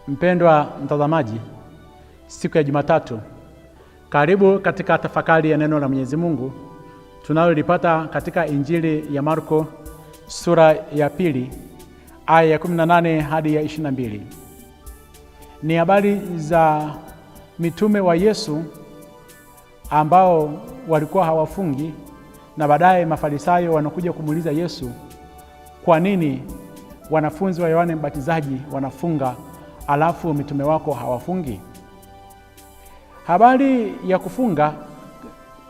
Mpendwa mtazamaji, siku ya Jumatatu, karibu katika tafakari ya neno la Mwenyezi Mungu tunalolipata katika Injili ya Marko sura ya 2 aya ya 18 hadi ya 22. Ni habari za mitume wa Yesu ambao walikuwa hawafungi, na baadaye Mafarisayo wanakuja kumuuliza Yesu, kwa nini wanafunzi wa Yohane Mbatizaji wanafunga alafu mitume wako hawafungi? Habari ya kufunga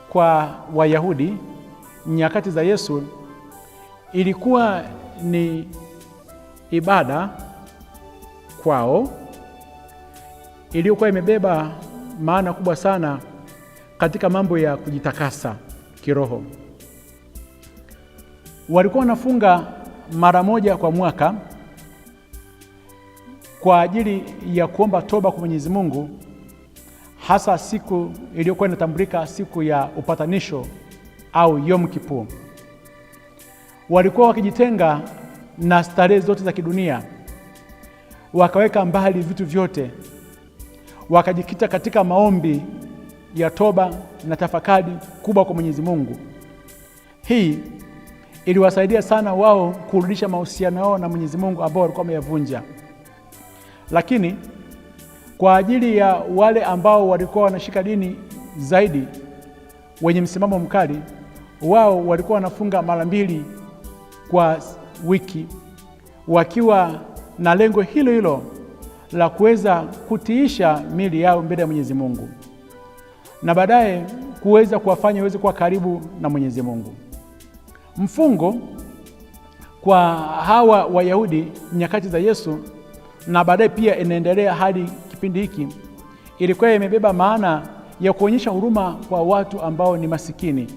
kwa Wayahudi nyakati za Yesu ilikuwa ni ibada kwao iliyokuwa imebeba maana kubwa sana katika mambo ya kujitakasa kiroho. Walikuwa wanafunga mara moja kwa mwaka kwa ajili ya kuomba toba kwa Mwenyezi Mungu, hasa siku iliyokuwa inatambulika siku ya upatanisho au Yom Kippur. Walikuwa wakijitenga na starehe zote za kidunia, wakaweka mbali vitu vyote, wakajikita katika maombi ya toba na tafakari kubwa kwa Mwenyezi Mungu. Hii iliwasaidia sana wao kurudisha mahusiano yao na Mwenyezi Mungu ambao walikuwa wameyavunja. Lakini kwa ajili ya wale ambao walikuwa wanashika dini zaidi, wenye msimamo mkali, wao walikuwa wanafunga mara 2 kwa wiki, wakiwa na lengo hilo hilo la kuweza kutiisha mili yao mbele ya Mwenyezi Mungu na baadaye kuweza kuwafanya waweze kuwa karibu na Mwenyezi Mungu. Mfungo kwa hawa Wayahudi nyakati za Yesu na baadaye pia inaendelea hadi kipindi hiki, ilikuwa imebeba maana ya kuonyesha huruma kwa watu ambao ni masikini.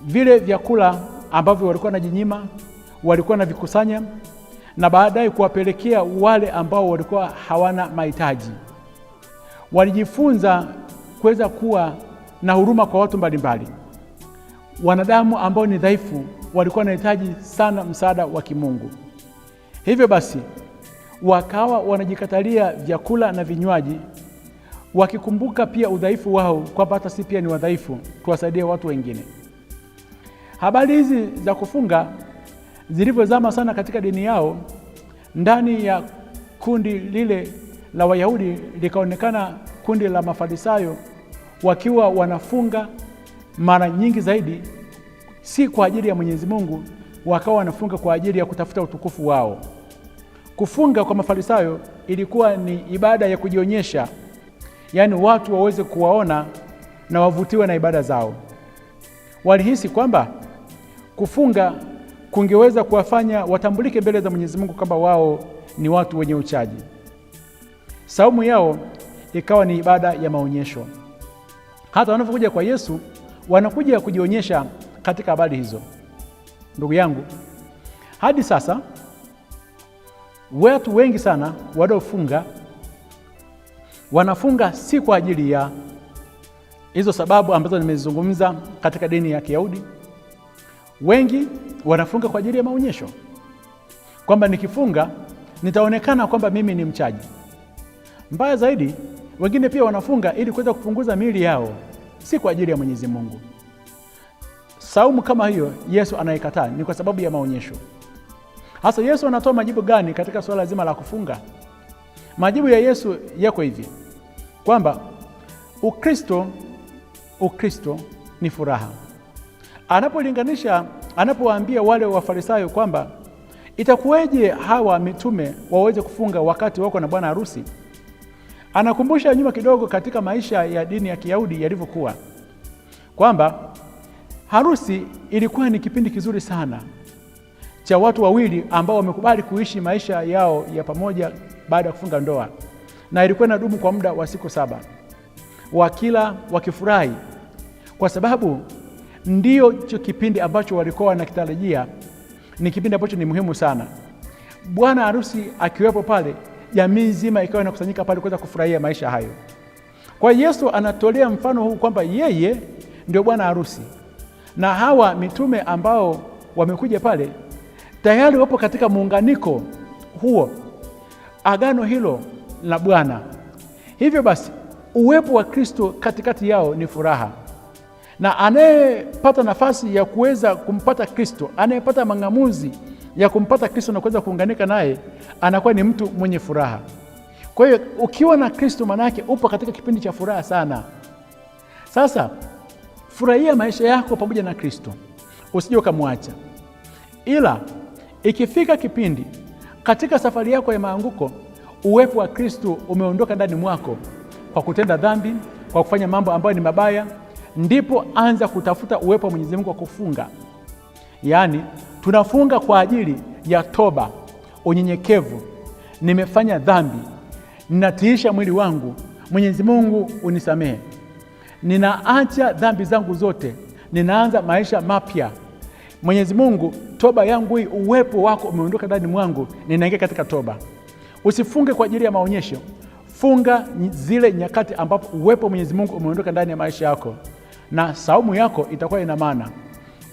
Vile vyakula ambavyo walikuwa wanajinyima, walikuwa na vikusanya na baadaye kuwapelekea wale ambao walikuwa hawana mahitaji. Walijifunza kuweza kuwa na huruma kwa watu mbalimbali. Wanadamu ambao ni dhaifu walikuwa wanahitaji sana msaada wa kimungu. Hivyo basi wakawa wanajikatalia vyakula na vinywaji, wakikumbuka pia udhaifu wao, kwamba hata sisi pia ni wadhaifu, tuwasaidie watu wengine. Habari hizi za kufunga zilivyozama sana katika dini yao, ndani ya kundi lile la Wayahudi likaonekana kundi la Mafarisayo wakiwa wanafunga mara nyingi zaidi, si kwa ajili ya Mwenyezi Mungu, wakawa wanafunga kwa ajili ya kutafuta utukufu wao. Kufunga kwa Mafarisayo ilikuwa ni ibada ya kujionyesha, yaani watu waweze kuwaona na wavutiwe na ibada zao. Walihisi kwamba kufunga kungeweza kuwafanya watambulike mbele za Mwenyezi Mungu kwamba wao ni watu wenye uchaji. Saumu yao ikawa ni ibada ya maonyesho. Hata wanapokuja kwa Yesu wanakuja kujionyesha katika habari hizo. Ndugu yangu, hadi sasa watu wengi sana wanaofunga wanafunga si kwa ajili ya hizo sababu ambazo nimezungumza katika dini ya Kiyahudi. Wengi wanafunga kwa ajili ya maonyesho, kwamba nikifunga nitaonekana kwamba mimi ni mchaji. Mbaya zaidi, wengine pia wanafunga ili kuweza kupunguza miili yao, si kwa ajili ya Mwenyezi Mungu. Saumu kama hiyo Yesu anaikataa, ni kwa sababu ya maonyesho. Hasa Yesu anatoa majibu gani katika swala zima la kufunga? Majibu ya Yesu yako hivi, kwamba Ukristo ni furaha. Anapowaambia wale Wafarisayo kwamba itakuweje hawa mitume waweze kufunga wakati wako na bwana harusi, anakumbusha nyuma kidogo katika maisha ya dini ya Kiyahudi yalivyokuwa, kwamba harusi ilikuwa ni kipindi kizuri sana cha watu wawili ambao wamekubali kuishi maisha yao ya pamoja baada ya kufunga ndoa, na ilikuwa inadumu kwa muda wa siku 7, wakila wakifurahi, kwa sababu ndio kipindi ambacho walikuwa wanakitarajia, ni kipindi ambacho ni muhimu sana. Bwana harusi akiwepo pale, jamii nzima ikawa inakusanyika pale kuweza kufurahia maisha hayo. Kwa Yesu anatolea mfano huu kwamba yeye ndio bwana harusi, na hawa mitume ambao wamekuja pale tayari wapo katika muunganiko huo agano hilo la Bwana. Hivyo basi uwepo wa Kristo katikati yao ni furaha, na anayepata nafasi ya kuweza kumpata Kristo, anayepata mang'amuzi ya kumpata Kristo na kuweza kuunganika naye, anakuwa ni mtu mwenye furaha. Kwa hiyo ukiwa na Kristo, maana yake upo katika kipindi cha furaha sana. Sasa furahia maisha yako pamoja na Kristo, usije ukamwacha. Ila ikifika kipindi katika safari yako ya maanguko, uwepo wa Kristo umeondoka ndani mwako kwa kutenda dhambi, kwa kufanya mambo ambayo ni mabaya, ndipo anza kutafuta uwepo wa Mwenyezi Mungu kwa kufunga. Yaani tunafunga kwa ajili ya toba, unyenyekevu. Nimefanya dhambi, ninatiisha mwili wangu, Mwenyezi Mungu unisamehe. Ninaacha dhambi zangu zote, ninaanza maisha mapya. Mwenyezi Mungu, toba yangu hii, uwepo wako umeondoka ndani mwangu, ninaingia katika toba. Usifunge kwa ajili ya maonyesho. Funga zile nyakati ambapo uwepo wa Mwenyezi Mungu umeondoka ndani ya maisha yako, na saumu yako itakuwa ina maana.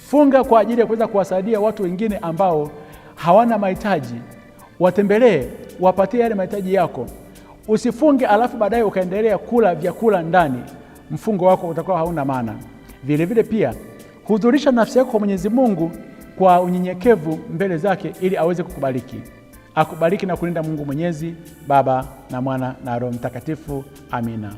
Funga kwa ajili ya kuweza kuwasaidia watu wengine ambao hawana mahitaji. Watembelee, wapatie yale mahitaji yako. Usifunge alafu baadaye ukaendelea kula vyakula ndani. Mfungo wako utakuwa hauna maana. Vile vile pia hudhurisha nafsi yako kwa Mwenyezi Mungu kwa unyenyekevu mbele zake, ili aweze kukubariki. Akubariki na kulinda Mungu Mwenyezi, Baba na Mwana na Roho Mtakatifu. Amina.